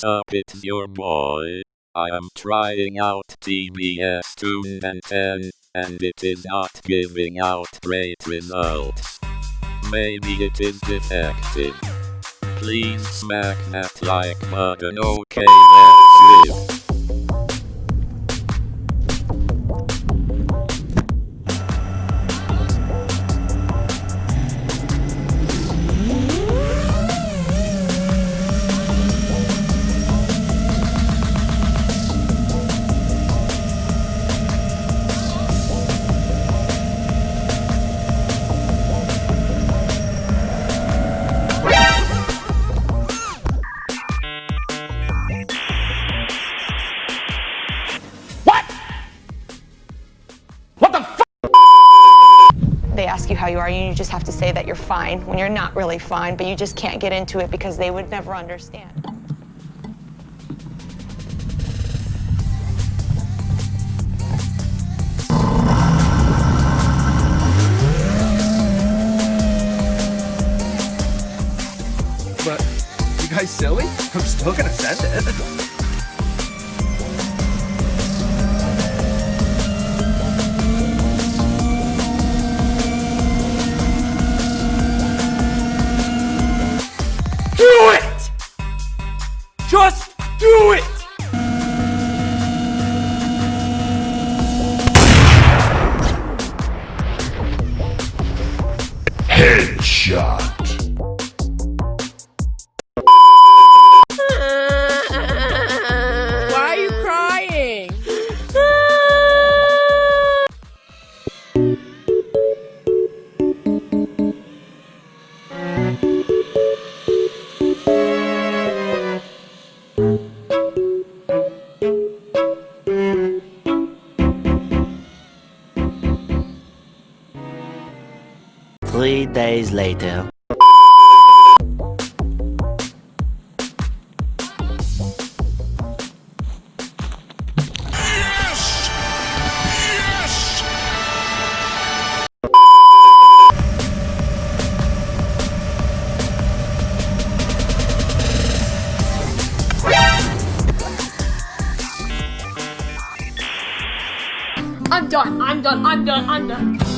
What's up, it's your boy. I am trying out TBS Memed Antenna, and it is not giving out great results. Maybe it is defective. Please smack that like button, okay, let's live. They ask you how you are, and you just have to say that you're fine when you're not really fine, but you just can't get into it because they would never understand. But, you guys silly? I'm still gonna send it. Do it! Just do it! Headshot. Why are you crying? 3 days later. I'm done.